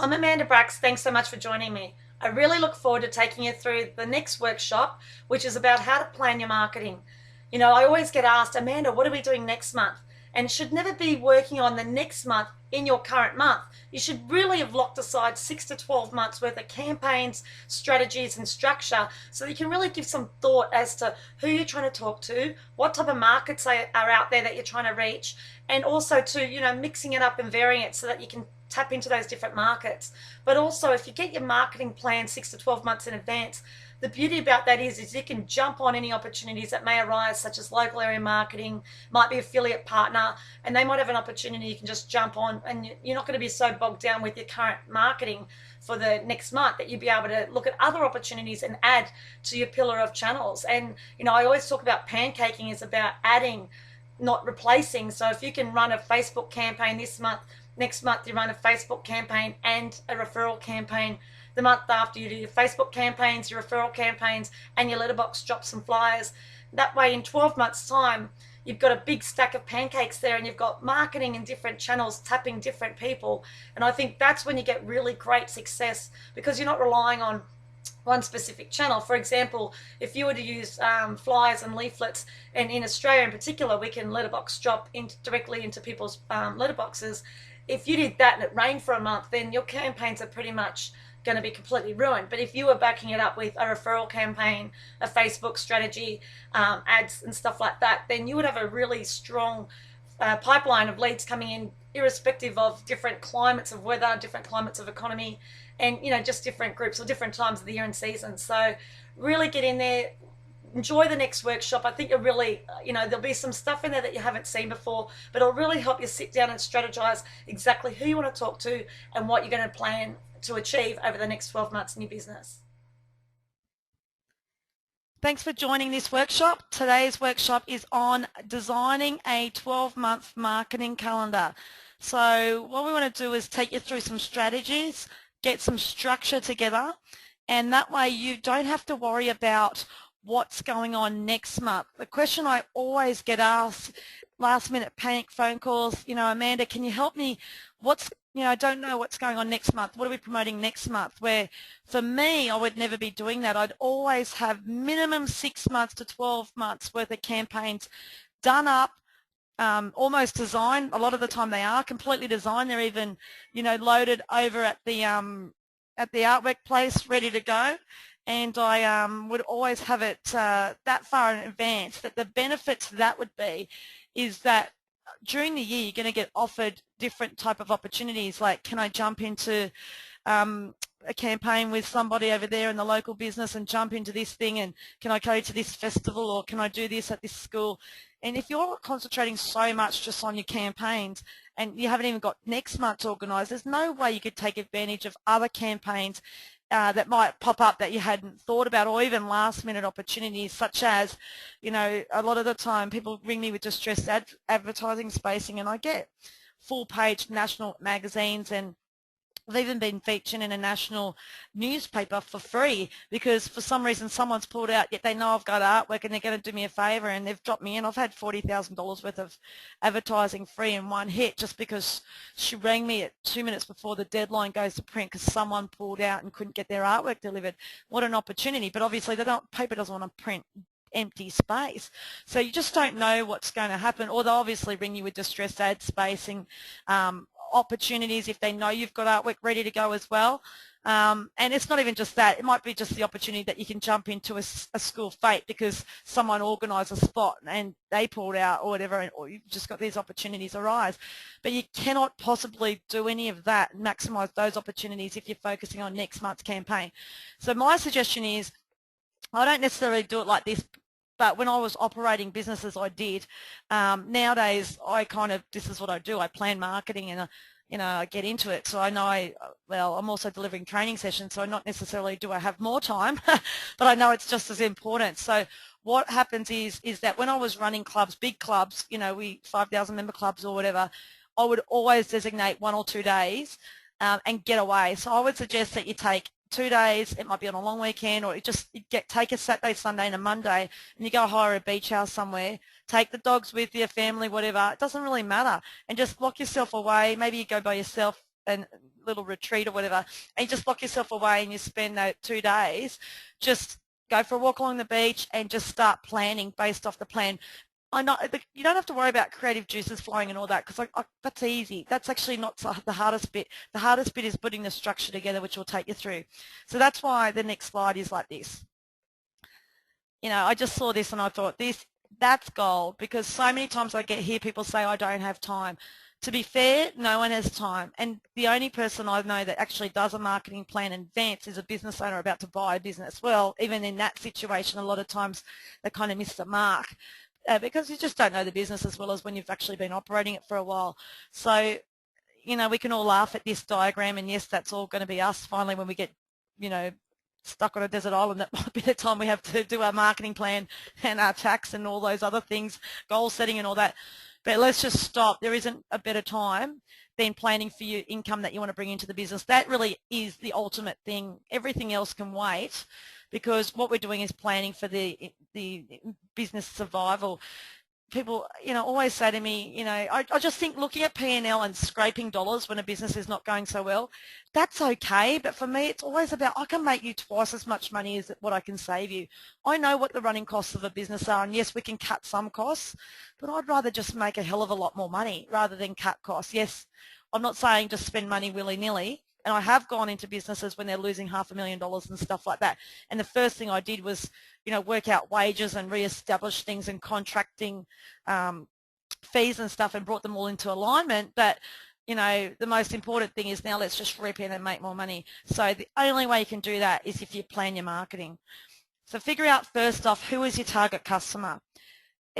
I'm Amanda Bracks. Thanks so much for joining me. I really look forward to taking you through the next workshop, which is about how to plan your marketing. I always get asked, Amanda, what are we doing next month? And should never be working on the next month in your current month. You should really have locked aside 6 to 12 months worth of campaigns, strategies, and structure so that you can really give some thought as to who you're trying to talk to, what type of markets are out there that you're trying to reach, and also to, mixing it up and varying it so that you can tap into those different markets. But also, if you get your marketing plan 6 to 12 months in advance, the beauty about that is you can jump on any opportunities that may arise, such as local area marketing, might be affiliate partner, and they might have an opportunity you can just jump on, and you're not going to be so bogged down with your current marketing for the next month that you'll be able to look at other opportunities and add to your pillar of channels. And I always talk about pancaking is about adding, not replacing. So if you can run a Facebook campaign this month, next month you run a Facebook campaign and a referral campaign. The month after you do your Facebook campaigns, your referral campaigns, and your letterbox drops and flyers. That way in 12 months time, you've got a big stack of pancakes there, and you've got marketing in different channels tapping different people. And I think that's when you get really great success, because you're not relying on one specific channel. For example, if you were to use flyers and leaflets, and in Australia in particular, we can letterbox drop directly into people's letterboxes. If you did that and it rained for a month, then your campaigns are pretty much going to be completely ruined. But if you were backing it up with a referral campaign, a Facebook strategy, ads and stuff like that, then you would have a really strong pipeline of leads coming in, irrespective of different climates of weather, different climates of economy, and just different groups or different times of the year and season. So really get in there, enjoy the next workshop. I think you'll really, there'll be some stuff in there that you haven't seen before, but it'll really help you sit down and strategize exactly who you want to talk to and what you're going to plan to achieve over the next 12 months in your business. Thanks for joining this workshop. Today's workshop is on designing a 12-month marketing calendar. So what we want to do is take you through some strategies, get some structure together, and that way you don't have to worry about what's going on next month. The question I always get asked, last minute panic phone calls, Amanda, can you help me? I don't know what's going on next month. What are we promoting next month? Where for me, I would never be doing that. I'd always have minimum 6 months to 12 months worth of campaigns done up, almost designed. A lot of the time they are completely designed. They're even, loaded over at the artwork place, ready to go. And I would always have it that far in advance. That the benefit to that would be is that during the year you're going to get offered different type of opportunities, like can I jump into a campaign with somebody over there in the local business and jump into this thing, and can I go to this festival, or can I do this at this school? And if you're concentrating so much just on your campaigns and you haven't even got next month's organised, there's no way you could take advantage of other campaigns that might pop up that you hadn't thought about, or even last minute opportunities, such as, a lot of the time people ring me with distressed advertising spacing, and I get full page national magazines, and I've even been featured in a national newspaper for free because for some reason someone's pulled out, yet they know I've got artwork and they're going to do me a favour, and they've dropped me in. I've had $40,000 worth of advertising free in one hit just because she rang me at 2 minutes before the deadline goes to print because someone pulled out and couldn't get their artwork delivered. What an opportunity. But obviously paper doesn't want to print empty space. So you just don't know what's going to happen, or they'll obviously ring you with distressed ad spacing opportunities if they know you've got artwork ready to go as well. And it's not even just that. It might be just the opportunity that you can jump into a school fete because someone organised a spot and they pulled out or whatever, or you've just got these opportunities arise. But you cannot possibly do any of that and maximise those opportunities if you're focusing on next month's campaign. So my suggestion is, I don't necessarily do it like this, but when I was operating businesses, I did. Nowadays, this is what I do. I plan marketing and, I get into it. So I know, I'm also delivering training sessions, so not necessarily do I have more time, but I know it's just as important. So what happens is that when I was running clubs, big clubs, we 5,000 member clubs or whatever, I would always designate 1 or 2 days and get away. So I would suggest that you take 2 days, it might be on a long weekend, or take a Saturday, Sunday and a Monday and you go hire a beach house somewhere, take the dogs with your family, whatever, it doesn't really matter, and just lock yourself away. Maybe you go by yourself a little retreat or whatever, and you just lock yourself away and you spend 2 days, just go for a walk along the beach and just start planning based off the plan. I know you don't have to worry about creative juices flowing and all that, because that's easy. That's actually not the hardest bit. The hardest bit is putting the structure together, which will take you through. So that's why the next slide is like this. I just saw this and I thought that's gold, because so many times I hear people say, I don't have time. To be fair, no one has time. And the only person I know that actually does a marketing plan in advance is a business owner about to buy a business. Well, even in that situation, a lot of times they kind of miss the mark because you just don't know the business as well as when you've actually been operating it for a while. So, we can all laugh at this diagram, and yes, that's all going to be us finally when we get, stuck on a desert island. That might be the time we have to do our marketing plan and our tax and all those other things, goal setting and all that. But let's just stop. There isn't a better time than planning for your income that you want to bring into the business. That really is the ultimate thing. Everything else can wait, because what we're doing is planning for the business survival. People, always say to me, I just think looking at P&L and scraping dollars when a business is not going so well, that's okay. But for me, it's always about, I can make you twice as much money as what I can save you. I know what the running costs of a business are, and yes, we can cut some costs, but I'd rather just make a hell of a lot more money rather than cut costs. Yes, I'm not saying just spend money willy-nilly, and I have gone into businesses when they're losing $500,000 and stuff like that. And the first thing I did was, work out wages and re-establish things and contracting fees and stuff, and brought them all into alignment. But, the most important thing is now let's just rip in and make more money. So the only way you can do that is if you plan your marketing. So figure out first off, who is your target customer?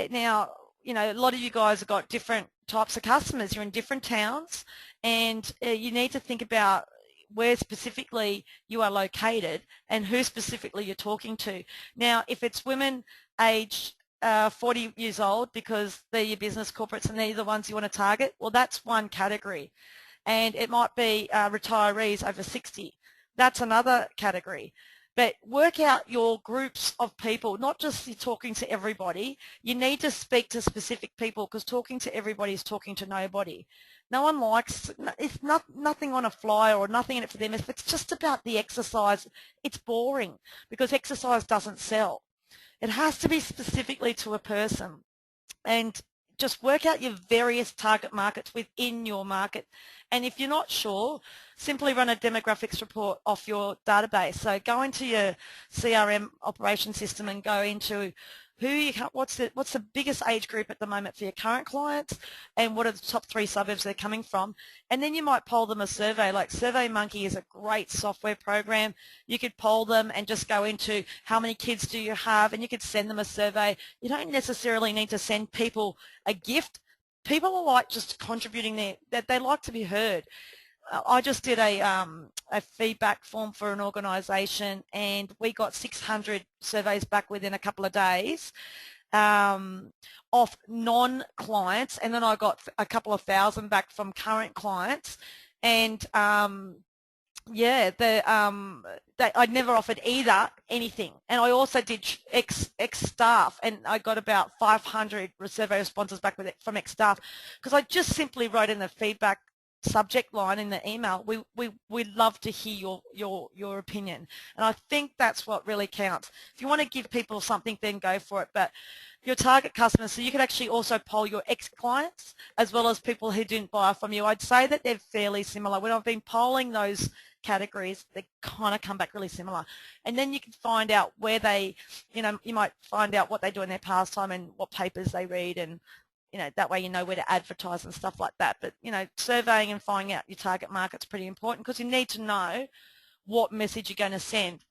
Now, a lot of you guys have got different types of customers. You're in different towns, and you need to think about where specifically you are located and who specifically you're talking to. Now, if it's women aged 40 years old because they're your business corporates and they're the ones you want to target, well, that's one category. And it might be retirees over 60. That's another category. But work out your groups of people, not just you talking to everybody. You need to speak to specific people, because talking to everybody is talking to nobody. No one likes, it's nothing on a flyer or nothing in it for them. If it's just about the exercise, it's boring, because exercise doesn't sell. It has to be specifically to a person. And just work out your various target markets within your market. And if you're not sure, simply run a demographics report off your database. So go into your CRM operation system and go into what's the biggest age group at the moment for your current clients, and what are the top 3 suburbs they're coming from. And then you might poll them a survey. Like SurveyMonkey is a great software program. You could poll them and just go into how many kids do you have, and you could send them a survey. You don't necessarily need to send people a gift. People are like just contributing that they like to be heard. I just did a feedback form for an organisation, and we got 600 surveys back within a couple of days of non-clients, and then I got a couple of thousand back from current clients. And yeah, I'd never offered either anything. And I also did ex-staff, and I got about 500 survey responses back from ex-staff, because I just simply wrote in the feedback subject line in the email, we'd love to hear your opinion. And I think that's what really counts. If you want to give people something, then go for it. But your target customers, so you could actually also poll your ex-clients as well as people who didn't buy from you. I'd say that they're fairly similar. When I've been polling those categories, they kind of come back really similar. And then you can find out where they, you might find out what they do in their pastime and what papers they read, and that way you know where to advertise and stuff like that. But, surveying and finding out your target market's pretty important, because you need to know what message you're going to send.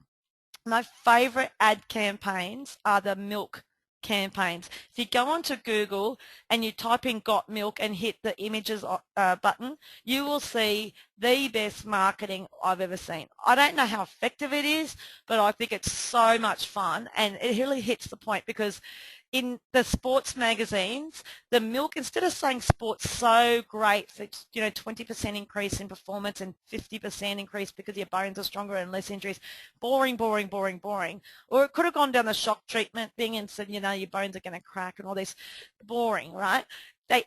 My favourite ad campaigns are the milk campaigns. If you go onto Google and you type in "got milk" and hit the images button, you will see the best marketing I've ever seen. I don't know how effective it is, but I think it's so much fun, and it really hits the point, because in the sports magazines, the milk, instead of saying sports so great for 20% increase in performance and 50% increase because your bones are stronger and less injuries, boring, boring, boring, boring. Or it could have gone down the shock treatment thing and said, your bones are going to crack and all this, boring, right?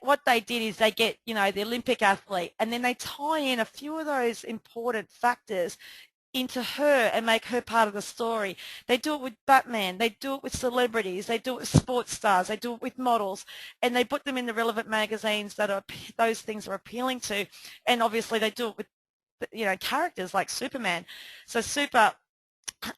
what they did is they get, the Olympic athlete, and then they tie in a few of those important factors into her and make her part of the story. They do it with Batman, they do it with celebrities, they do it with sports stars, they do it with models, and they put them in the relevant magazines that are those things are appealing to. And obviously they do it with characters like Superman. So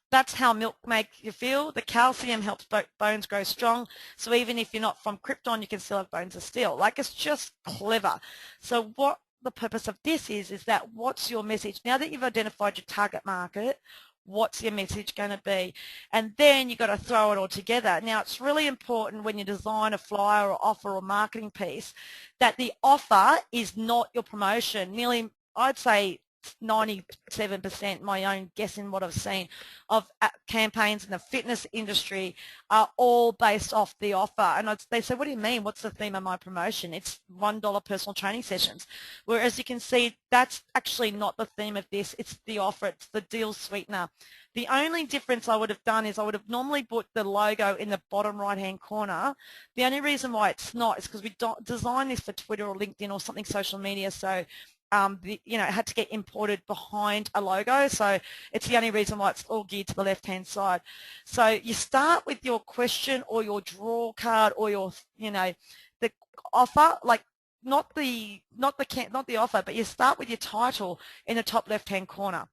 that's how milk makes you feel. The calcium helps bones grow strong. So even if you're not from Krypton, you can still have bones of steel. Like, it's just clever. So what the purpose of this is that what's your message? Now that you've identified your target market, what's your message going to be? And then you've got to throw it all together. Now, it's really important when you design a flyer or offer or marketing piece that the offer is not your promotion. Nearly, I'd say, 97%, my own guess in what I've seen, of campaigns in the fitness industry are all based off the offer. And they say, what do you mean? What's the theme of my promotion? It's $1 personal training sessions. Whereas you can see that's actually not the theme of this. It's the offer. It's the deal sweetener. The only difference I would have done is I would have normally put the logo in the bottom right-hand corner. The only reason why it's not is because we don't design this for Twitter or LinkedIn or something social media, so it had to get imported behind a logo, so it's the only reason why it's all geared to the left-hand side. So you start with your question or your draw card or your, the offer, like not the offer, but you start with your title in the top left-hand corner.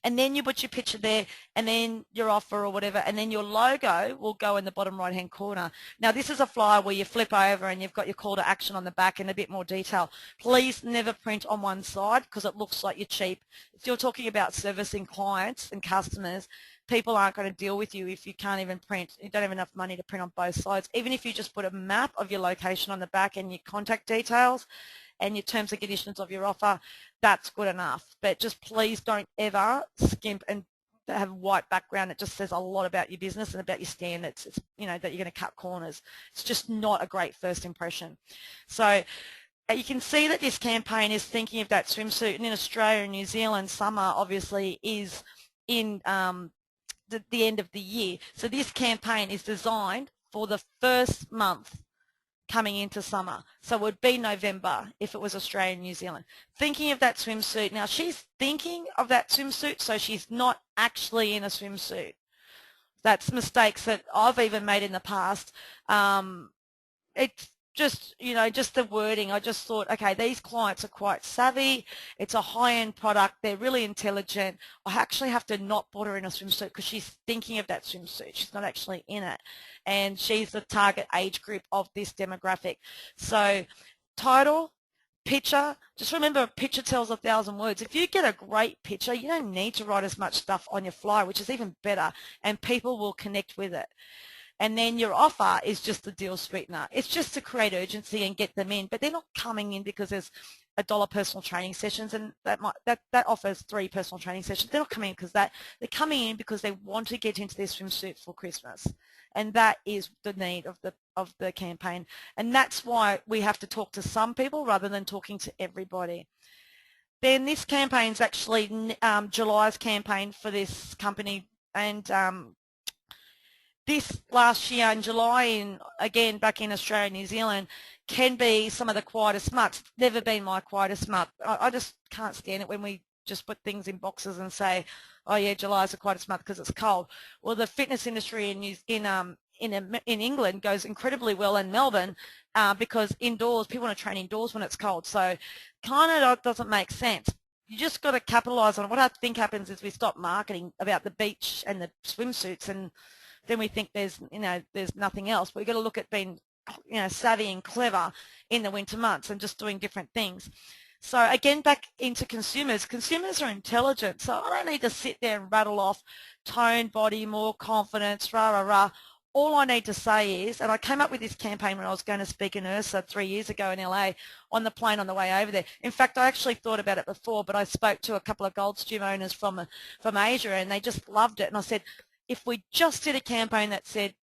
And then you put your picture there, and then your offer or whatever, and then your logo will go in the bottom right-hand corner. Now, this is a flyer where you flip over and you've got your call to action on the back in a bit more detail. Please never print on one side because it looks like you're cheap. If you're talking about servicing clients and customers, people aren't going to deal with you if you can't even print. You don't have enough money to print on both sides. Even if you just put a map of your location on the back and your contact details and your terms and conditions of your offer, that's good enough. But just please don't ever skimp and have a white background. It just says a lot about your business and about your standards. It's, that you're going to cut corners. It's just not a great first impression. So you can see that this campaign is thinking of that swimsuit, and in Australia and New Zealand, summer obviously is in the end of the year. So this campaign is designed for the first month coming into summer. So it would be November if it was Australia and New Zealand. Thinking of that swimsuit. Now, she's thinking of that swimsuit, so she's not actually in a swimsuit. That's mistakes that I've even made in the past. It's just, just the wording. I just thought, okay, these clients are quite savvy. It's a high-end product. They're really intelligent. I actually have to not put her in a swimsuit because she's thinking of that swimsuit. She's not actually in it. And she's the target age group of this demographic. So title, picture, just remember a picture tells 1,000 words. If you get a great picture, you don't need to write as much stuff on your flyer, which is even better, and people will connect with it. And then your offer is just the deal sweetener. It's just to create urgency and get them in, but they're not coming in because there's $1 personal training sessions, and that offers 3 personal training sessions. They're not coming in because that. They're coming in because they want to get into their swimsuit for Christmas, and that is the need of the campaign. And that's why we have to talk to some people rather than talking to everybody. Then this campaign is actually July's campaign for this company, and this last year in July, again back in Australia and New Zealand, can be some of the quietest months. It's never been my quietest month. I just can't stand it when we just put things in boxes and say, oh yeah, July is the quietest month because it's cold. Well, the fitness industry in England goes incredibly well in Melbourne because indoors, people want to train indoors when it's cold. So kind of doesn't make sense. You just got to capitalise on it. What I think happens is we stop marketing about the beach and the swimsuits, and then we think there's nothing else. But we've got to look at being, savvy and clever in the winter months and just doing different things. So again, back into consumers. Consumers are intelligent, so I don't need to sit there and rattle off tone, body, more confidence, rah, rah, rah. All I need to say is, and I came up with this campaign when I was going to speak in Ursa 3 years ago in LA on the plane on the way over there. In fact, I actually thought about it before, but I spoke to a couple of Gold's Gym owners from Asia, and they just loved it. And I said, if we just did a campaign that said,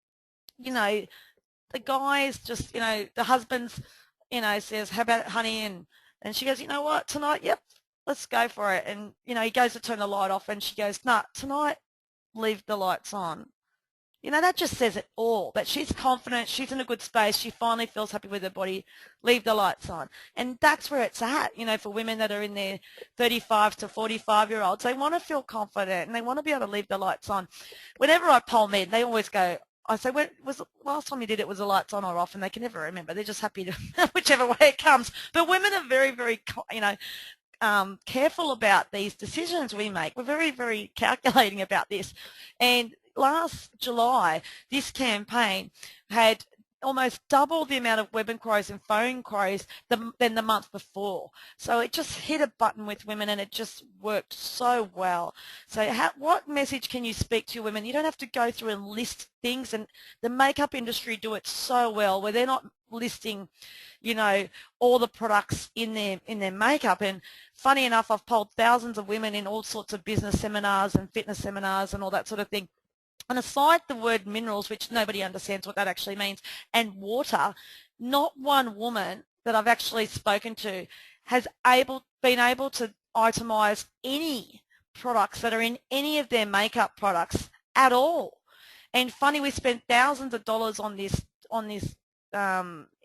the guys just, the husbands, says, how about it, honey? And she goes, you know what, tonight, yep, let's go for it. And, he goes to turn the light off, and she goes, nah, tonight, leave the lights on. You know, that just says it all, that she's confident, she's in a good space, she finally feels happy with her body, leave the lights on. And that's where it's at, you know, for women that are in their 35 to 45-year-olds. They want to feel confident and they want to be able to leave the lights on. Whenever I poll men, they always go, I say, when was the last time you did it, was the lights on or off? And they can never remember. They're just happy to whichever way it comes. But women are very, very, you know, careful about these decisions we make. We're very, very calculating about this. And last July, this campaign had almost double the amount of web inquiries and phone inquiries than the month before. So it just hit a button with women and it just worked so well. So what message can you speak to women? You don't have to go through and list things, and the makeup industry do it so well where they're not listing, you know, all the products in their makeup. And funny enough, I've polled thousands of women in all sorts of business seminars and fitness seminars and all that sort of thing. And aside the word minerals, which nobody understands what that actually means, and water, not one woman that I've actually spoken to has been able to itemize any products that are in any of their makeup products at all. And funny, we spend thousands of dollars on this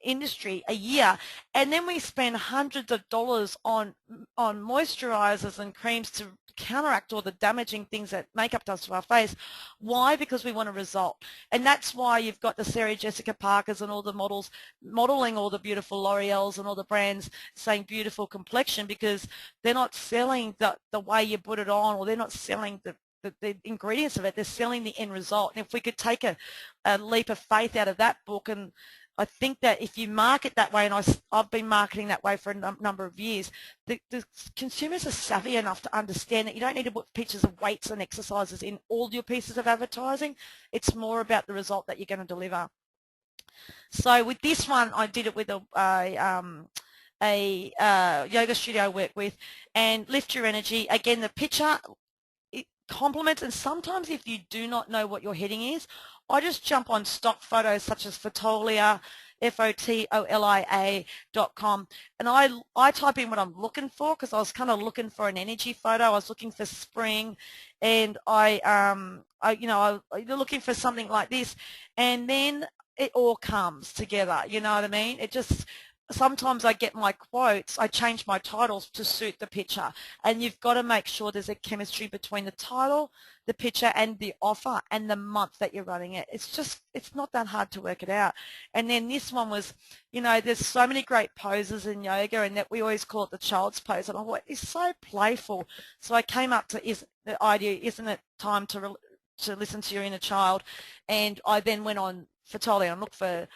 industry a year, and then we spend hundreds of dollars on moisturizers and creams to counteract all the damaging things that makeup does to our face. Why? Because we want a result. And that's why you've got the Sarah Jessica Parkers and all the models modeling all the beautiful L'Oreals and all the brands saying beautiful complexion, because they're not selling the way you put it on, or they're not selling the ingredients of it, they're selling the end result. And if we could take a leap of faith out of that book, and I think that if you market that way, and I've been marketing that way for a number of years, the consumers are savvy enough to understand that you don't need to put pictures of weights and exercises in all your pieces of advertising. It's more about the result that you're going to deliver. So with this one, I did it with a yoga studio I work with, and Lift Your Energy. Again, the picture compliments, and sometimes if you do not know what your heading is, I just jump on stock photos such as Fotolia, Fotolia.com, and I type in what I'm looking for, because I was kind of looking for an energy photo. I was looking for spring, and you're looking for something like this, and then it all comes together. You know what I mean? It just, sometimes I get my quotes, I change my titles to suit the picture, and you've got to make sure there's a chemistry between the title, the picture, and the offer, and the month that you're running it. It's not that hard to work it out. And then this one was, you know, there's so many great poses in yoga, and that we always call it the child's pose, and I thought it's so playful. So I came up to the idea, isn't it time to listen to your inner child? And I then went on Fotolia and look for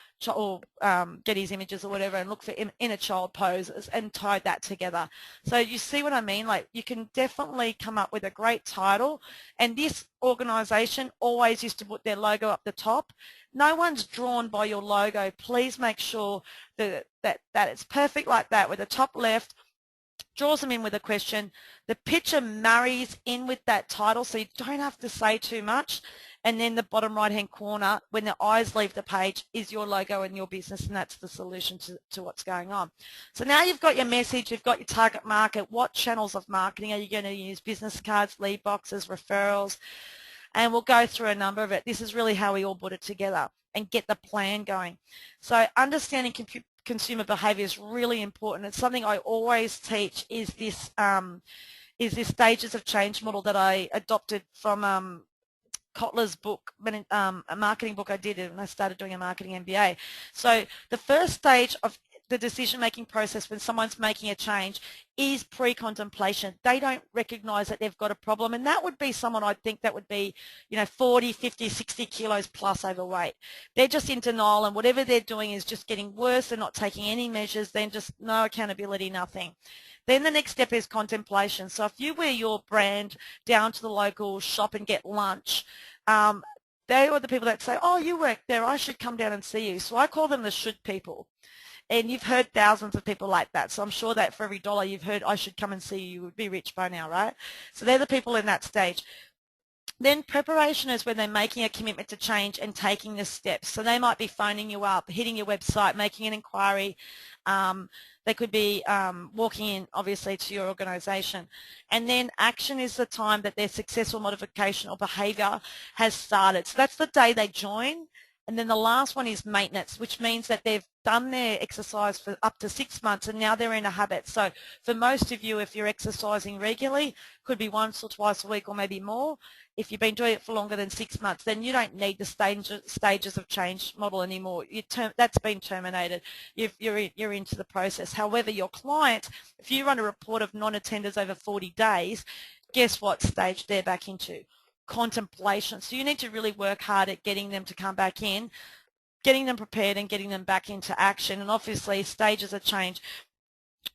Getty's images or whatever, and look for inner child poses, and tied that together. So you see what I mean? Like, you can definitely come up with a great title. And this organization always used to put their logo up the top. No one's drawn by your logo. Please make sure that it's perfect like that, with the top left draws them in with a question. The picture marries in with that title, so you don't have to say too much. And then the bottom right-hand corner, when the eyes leave the page, is your logo and your business, and that's the solution to what's going on. So now you've got your message, you've got your target market. What channels of marketing are you going to use? Business cards, lead boxes, referrals, and we'll go through a number of it. This is really how we all put it together and get the plan going. So understanding consumer behavior is really important. It's something I always teach, is this stages of change model that I adopted from Kotler's book, a marketing book I did when I started doing a marketing MBA. So the first stage of the decision-making process when someone's making a change is pre-contemplation. They don't recognize that they've got a problem, and that would be someone, I think, that would be, you know, 40, 50, 60 kilos plus overweight. They're just in denial, and whatever they're doing is just getting worse. They're not taking any measures, then just no accountability, nothing. Then the next step is contemplation. So if you wear your brand down to the local shop and get lunch, they are the people that say, oh, you work there, I should come down and see you. So I call them the should people. And you've heard thousands of people like that. So I'm sure that for every dollar you've heard, I should come and see you, you would be rich by now, right? So they're the people in that stage. Then preparation is when they're making a commitment to change and taking the steps. So they might be phoning you up, hitting your website, making an inquiry, They could be walking in, obviously, to your organisation. And then action is the time that their successful modification or behaviour has started. So that's the day they join. And then the last one is maintenance, which means that they've done their exercise for up to 6 months and now they're in a habit. So for most of you, if you're exercising regularly, could be once or twice a week or maybe more. If you've been doing it for longer than 6 months, then you don't need the stages of change model anymore. That's been terminated. You're into the process. However, your client, if you run a report of non-attenders over 40 days, guess what stage they're back into? Contemplation. So you need to really work hard at getting them to come back in, getting them prepared and getting them back into action. And obviously stages of change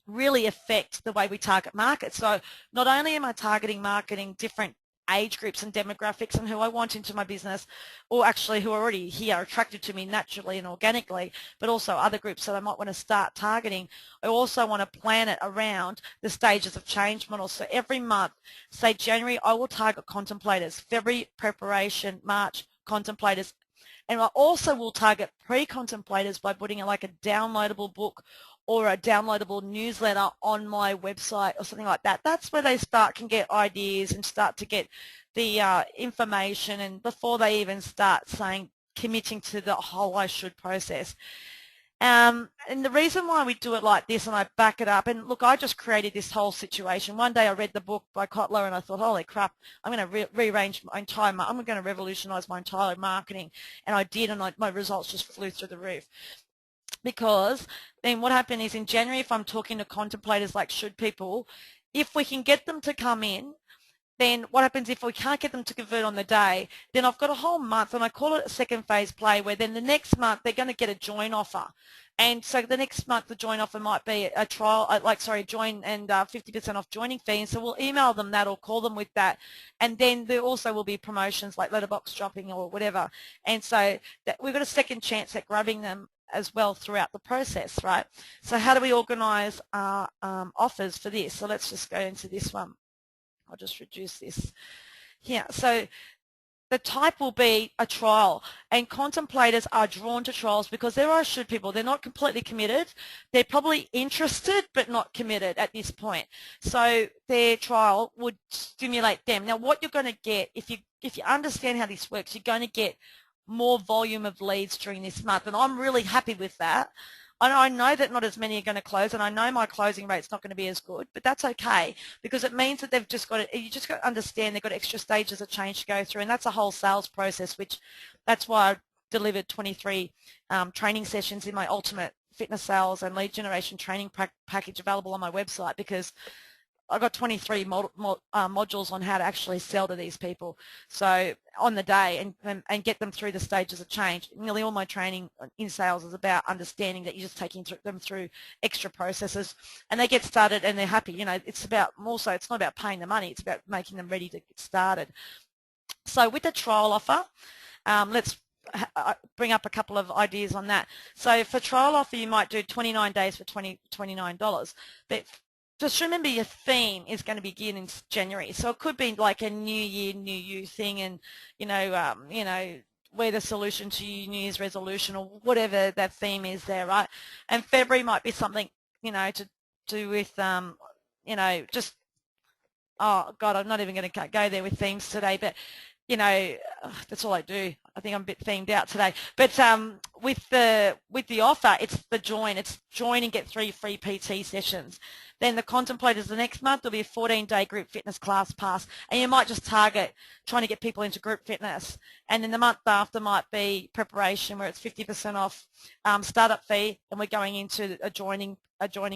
really affect the way we target markets. So not only am I targeting marketing different age groups and demographics and who I want into my business, or actually who are already here, attracted to me naturally and organically, but also other groups that I might want to start targeting. I also want to plan it around the stages of change model. So every month, say January, I will target contemplators, February preparation, March contemplators, and I also will target pre-contemplators by putting like a downloadable book or a downloadable newsletter on my website or something like that. That's where they can get ideas and start to get the information, and before they even start committing to the whole I should process. And the reason why we do it like this, and I back it up, and look, I just created this whole situation. One day I read the book by Kotler and I thought, holy crap, I'm going to rearrange my entire, I'm going to revolutionize my entire marketing. And I did, and my results just flew through the roof. Because then what happened is in January, if I'm talking to contemplators like should people, if we can get them to come in, then what happens if we can't get them to convert on the day, then I've got a whole month, and I call it a second phase play, where then the next month they're going to get a join offer. And so the next month the join offer might be a trial, join and 50% off joining fee. And so we'll email them that or call them with that. And then there also will be promotions like letterbox dropping or whatever. And so we've got a second chance at grabbing them as well throughout the process, right? So how do we organise our offers for this? So let's just go into this one. I'll just reduce this here. So the type will be a trial, and contemplators are drawn to trials because there are should people. They're not completely committed. They're probably interested but not committed at this point. So their trial would stimulate them. Now what you're going to get, if you understand how this works, you're going to get more volume of leads during this month, and I'm really happy with that. I know that not as many are going to close, and I know my closing rate's not going to be as good, but that's okay because it means that you just got to understand they've got extra stages of change to go through, and that's a whole sales process, that's why I delivered 23 training sessions in my Ultimate Fitness Sales and Lead Generation Training package available on my website, because I've got 23 modules on how to actually sell to these people, so on the day, and get them through the stages of change. Nearly all my training in sales is about understanding that you're just taking them through extra processes, and they get started and they're happy. You know, it's about also, it's not about paying the money, it's about making them ready to get started. So with the trial offer, let's bring up a couple of ideas on that. So for trial offer, you might do 29 days for $29, but just remember your theme is going to begin in January. So it could be like a New Year, New You thing, and we're the solution to your New Year's resolution or whatever that theme is there, right? And February might be something, to do with, just, oh God, I'm not even going to go there with themes today, but that's all I do. I think I'm a bit themed out today. But with the offer, it's the join. It's join and get 3 free PT sessions. Then the contemplators the next month will be a 14-day group fitness class pass, and you might just target trying to get people into group fitness. And then the month after might be preparation, where it's 50% off startup fee, and we're going into a joining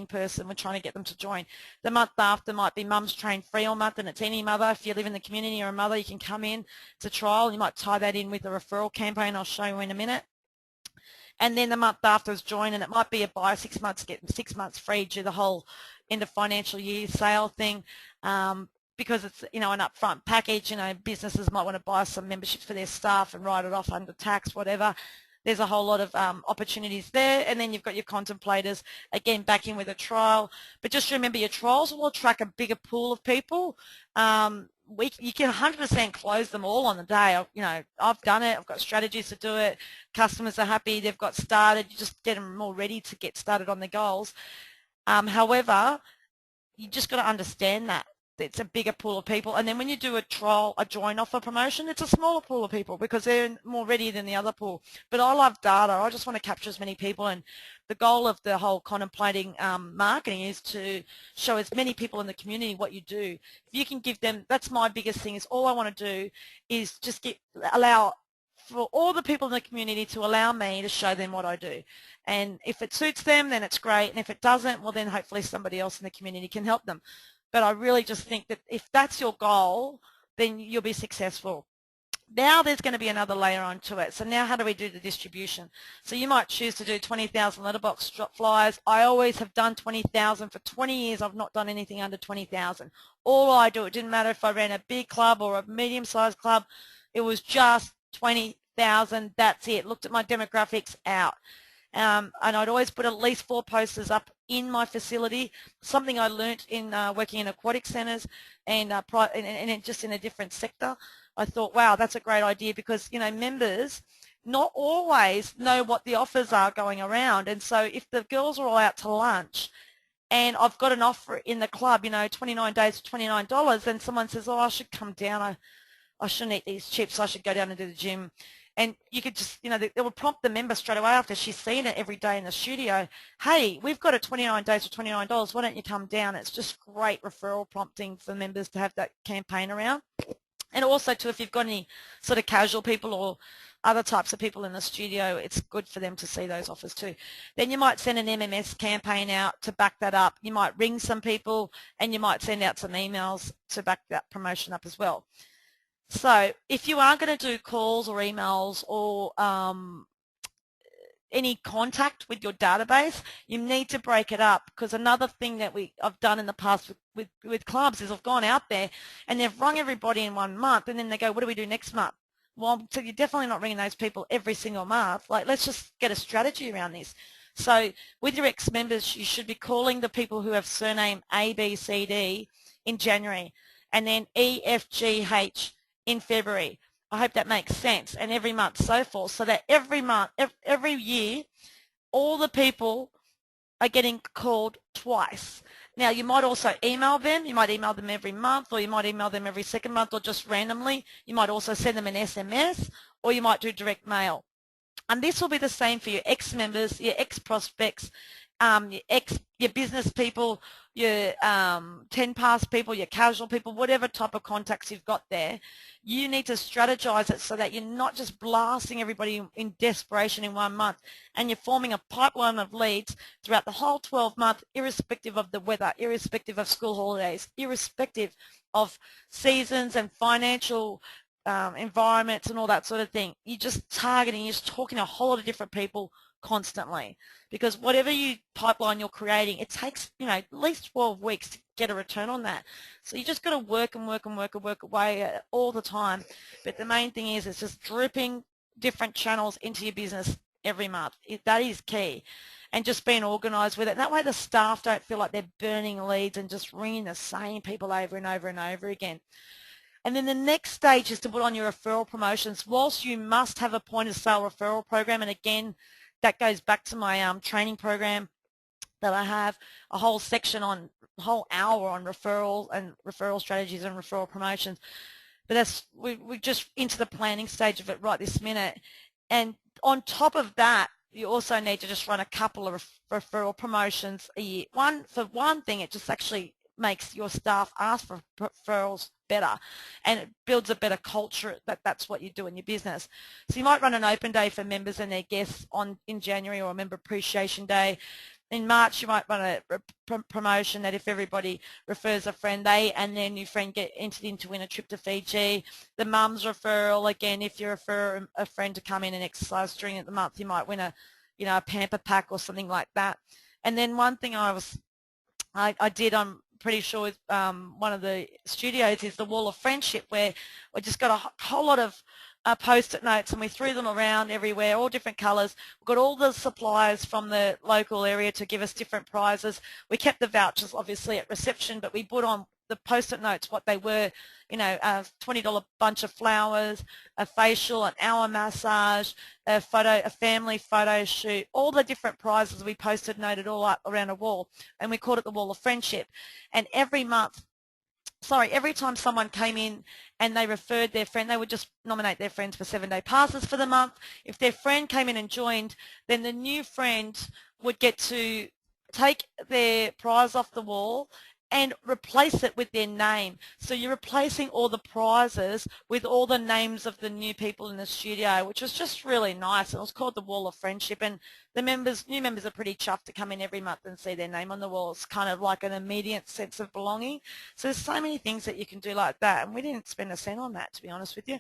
person. We're trying to get them to join. The month after might be Mums Train Free All Month, and it's any mother. If you live in the community or a mother, you can come in. It's a trial. You might tie that in with a referral campaign I'll show you in a minute. And then the month after is join, and it might be a buy 6 months, get 6 months free, do the whole end of financial year sale thing, because it's an upfront package. Businesses might want to buy some memberships for their staff and write it off under tax, whatever. there's a whole lot of opportunities there. And then you've got your contemplators, again, back in with a trial. But just remember, your trials will attract a bigger pool of people. You can 100% close them all on the day. I've done it. I've got strategies to do it. Customers are happy. They've got started. You just get them more ready to get started on their goals. However, you just got to understand that it's a bigger pool of people. And then when you do a trial, a join offer promotion, it's a smaller pool of people because they're more ready than the other pool. But I love data. I just want to capture as many people. And the goal of the whole contemplating marketing is to show as many people in the community what you do. If you can give them, that's my biggest thing, is all I want to do is just allow for all the people in the community to allow me to show them what I do. And if it suits them, then it's great. And if it doesn't, well, then hopefully somebody else in the community can help them. But I really just think that if that's your goal, then you'll be successful. Now there's going to be another layer onto it. So now how do we do the distribution? So you might choose to do 20,000 letterbox drop flyers. I always have done 20,000. For 20 years, I've not done anything under 20,000. All I do, it didn't matter if I ran a big club or a medium-sized club, it was just 20,000. That's it. Looked at my demographics, out. And I'd always put at least 4 posters up in my facility, something I learnt in working in aquatic centres and just in a different sector. I thought, wow, that's a great idea because, members not always know what the offers are going around. And so if the girls are all out to lunch and I've got an offer in the club, 29 days for $29, then someone says, oh, I should come down. I shouldn't eat these chips. I should go down and do the gym. And you could just, it will prompt the member straight away after she's seen it every day in the studio. Hey, we've got a 29 days for $29. Why don't you come down? It's just great referral prompting for members to have that campaign around. And also, too, if you've got any sort of casual people or other types of people in the studio, it's good for them to see those offers too. Then you might send an MMS campaign out to back that up. You might ring some people and you might send out some emails to back that promotion up as well. So if you are going to do calls or emails or any contact with your database, you need to break it up, because another thing that I've done in the past with clubs is I've gone out there and they've rung everybody in 1 month and then they go, what do we do next month? Well, so you're definitely not ringing those people every single month. Like, let's just get a strategy around this. So with your ex-members, you should be calling the people who have surname A, B, C, D in January and then E, F, G, H in February. I hope that makes sense. And every month, so forth, so that every month, every year, all the people are getting called twice. Now, you might also email them. You might email them every month, or you might email them every second month, or just randomly. You might also send them an SMS, or you might do direct mail. And this will be the same for your ex-members, your ex-prospects, your business people, your 10 pass people, your casual people, whatever type of contacts you've got there. You need to strategize it so that you're not just blasting everybody in desperation in 1 month, and you're forming a pipeline of leads throughout the whole 12 months, irrespective of the weather, irrespective of school holidays, irrespective of seasons and financial environments and all that sort of thing. You're just targeting, you're just talking to a whole lot of different people constantly, because whatever pipeline you're creating, it takes at least 12 weeks to get a return on that. So you just got to work and work and work and work away all the time. But the main thing is, it's just dripping different channels into your business every month. That is key. And just being organised with it. And that way the staff don't feel like they're burning leads and just ringing the same people over and over and over again. And then the next stage is to put on your referral promotions. Whilst you must have a point of sale referral program, and again, that goes back to my training program that I have, a whole section on, a whole hour on referral and referral strategies and referral promotions. But we're just into the planning stage of it right this minute. And on top of that, you also need to just run a couple of referral promotions a year. For one thing, it just actually makes your staff ask for referrals better, and it builds a better culture that that's what you do in your business. So you might run an open day for members and their guests in January, or a member appreciation day. In March, you might run a promotion that if everybody refers a friend, and then your friend get entered in to win a trip to Fiji. The mum's referral, again, if you refer a friend to come in and exercise during the month, you might win a pamper pack or something like that. And then one thing I did, I'm pretty sure with one of the studios, is the wall of friendship, where we just got a whole lot of Post-it notes, and we threw them around everywhere, all different colours. We got all the suppliers from the local area to give us different prizes. We kept the vouchers obviously at reception, but we put on the post-it notes what they were, a $20 bunch of flowers, a facial, an hour massage, a family photo shoot, all the different prizes we posted noted all up around a wall, and we called it the Wall of Friendship. And every time someone came in and they referred their friend, they would just nominate their friends for 7-day passes for the month. If their friend came in and joined, then the new friend would get to take their prize off the wall and replace it with their name. So you're replacing all the prizes with all the names of the new people in the studio, which was just really nice. It was called the Wall of Friendship, and the new members are pretty chuffed to come in every month and see their name on the wall. It's kind of like an immediate sense of belonging. So there's so many things that you can do like that, and we didn't spend a cent on that, to be honest with you.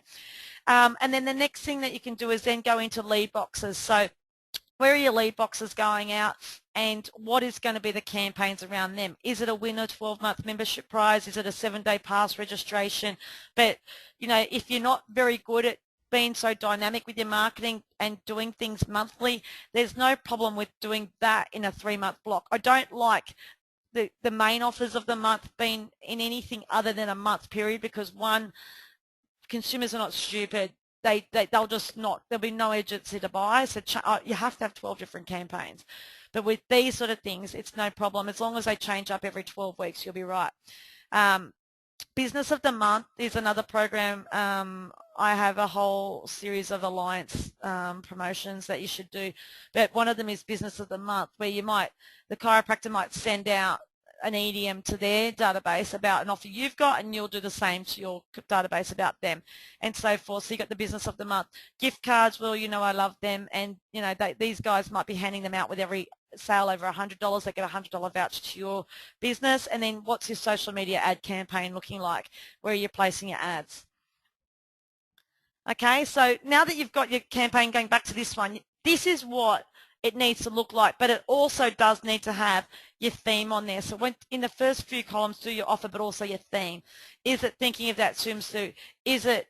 And then the next thing that you can do is then go into lead boxes. So where are your lead boxes going out, and what is going to be the campaigns around them? Is it a winner 12-month membership prize? Is it a 7-day pass registration? But, if you're not very good at being so dynamic with your marketing and doing things monthly, there's no problem with doing that in a 3-month block. I don't like the main offers of the month being in anything other than a month period, because one, consumers are not stupid. They'll just not, there'll be no urgency to buy, so you have to have 12 different campaigns. But with these sort of things, it's no problem. As long as they change up every 12 weeks, you'll be right. Business of the Month is another program. I have a whole series of alliance promotions that you should do, but one of them is Business of the Month, where the chiropractor might send out an EDM to their database about an offer you've got, and you'll do the same to your database about them, and so forth. So you got the Business of the Month. Gift cards, well, I love them, and these guys might be handing them out with every sale over $100. They get a $100 voucher to your business. And then what's your social media ad campaign looking like? Where are you placing your ads? Okay, so now that you've got your campaign, going back to this one, this is what it needs to look like, but it also does need to have your theme on there. So when in the first few columns, do your offer, but also your theme. Is it thinking of that swimsuit? Is it,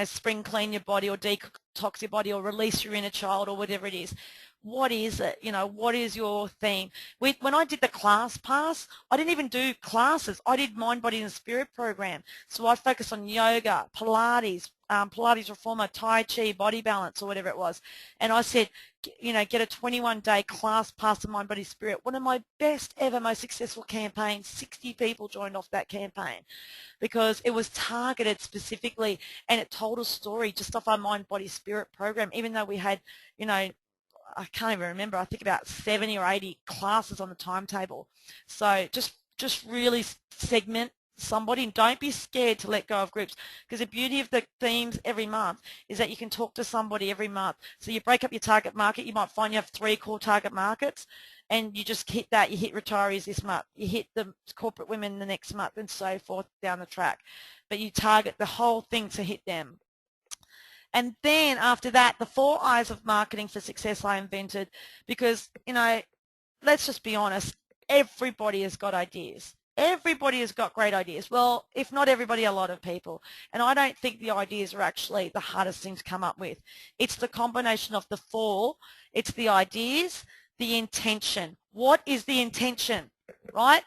spring clean your body, or detox your body, or release your inner child, or whatever it is? What is it? What is your theme? When I did the class pass, I didn't even do classes. I did Mind, Body and Spirit program. So I focused on yoga, Pilates, Pilates Reformer, Tai Chi, body balance, or whatever it was. And I said, get a 21-day class pass to Mind, Body, Spirit. One of my best ever, most successful campaigns. 60 people joined off that campaign because it was targeted specifically, and it told a story just off our Mind, Body, Spirit program, even though we had, I can't even remember, I think about 70 or 80 classes on the timetable. So just really segment somebody, and don't be scared to let go of groups, because the beauty of the themes every month is that you can talk to somebody every month. So you break up your target market. You might find you have 3 core target markets, and you just hit that. You hit retirees this month, you hit the corporate women the next month, and so forth down the track. But you target the whole thing to hit them. And then after that, the 4 I's of marketing for success I invented, because, let's just be honest, everybody has got ideas. Everybody has got great ideas. Well, if not everybody, a lot of people. And I don't think the ideas are actually the hardest thing to come up with. It's the combination of the 4. It's the ideas, the intention. What is the intention, right?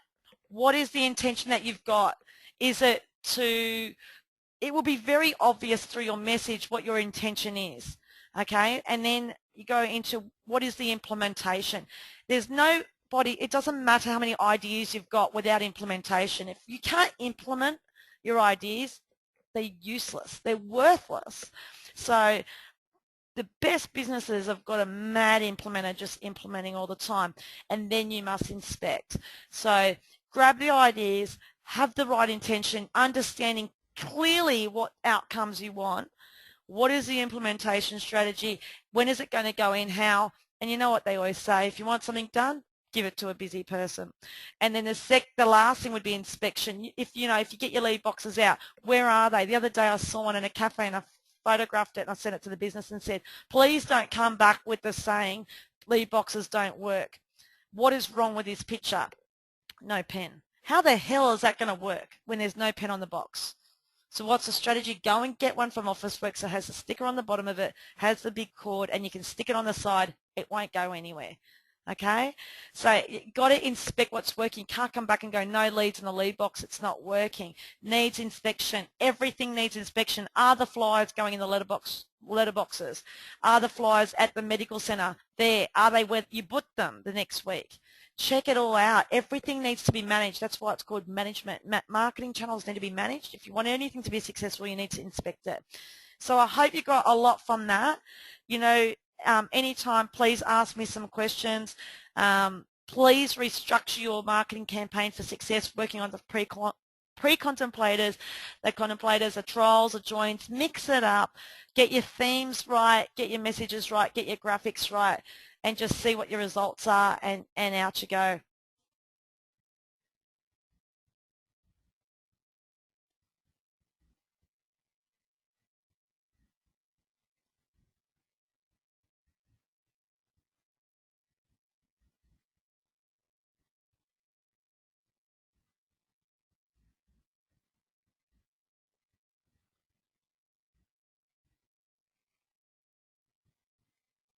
What is the intention that you've got? Is it to... It will be very obvious through your message what your intention is, okay? And then you go into what is the implementation. There's nobody, it doesn't matter how many ideas you've got without implementation. If you can't implement your ideas, they're useless, they're worthless. So the best businesses have got a mad implementer just implementing all the time, and then you must inspect. So grab the ideas, have the right intention, understanding clearly what outcomes you want. What is the implementation strategy? When is it going to go in? How? And you know what they always say, if you want something done, give it to a busy person. And then the last thing would be inspection. If you get your lead boxes out, where are they? The other day I saw one in a cafe, and I photographed it and I sent it to the business and said, please don't come back with the saying lead boxes don't work. What is wrong with this picture? No pen. How the hell is that going to work when there's no pen on the box? So what's the strategy? Go and get one from Officeworks that has a sticker on the bottom of it, has the big cord, and you can stick it on the side. It won't go anywhere. Okay, so you got to inspect what's working. Can't come back and go, no leads in the lead box, it's not working. Needs inspection. Everything needs inspection. Are the flyers going in the letterboxes? Are the flyers at the medical centre there? Are they where you put them the next week? Check it all out. Everything needs to be managed. That's why it's called management. Marketing channels need to be managed. If you want anything to be successful, you need to inspect it. So I hope you got a lot from that. You know, anytime, please ask me some questions. Please restructure your marketing campaign for success, working on the pre-contemplators, the contemplators, the trials, the joins. Mix it up. Get your themes right, get your messages right, get your graphics right, and just see what your results are, and out you go.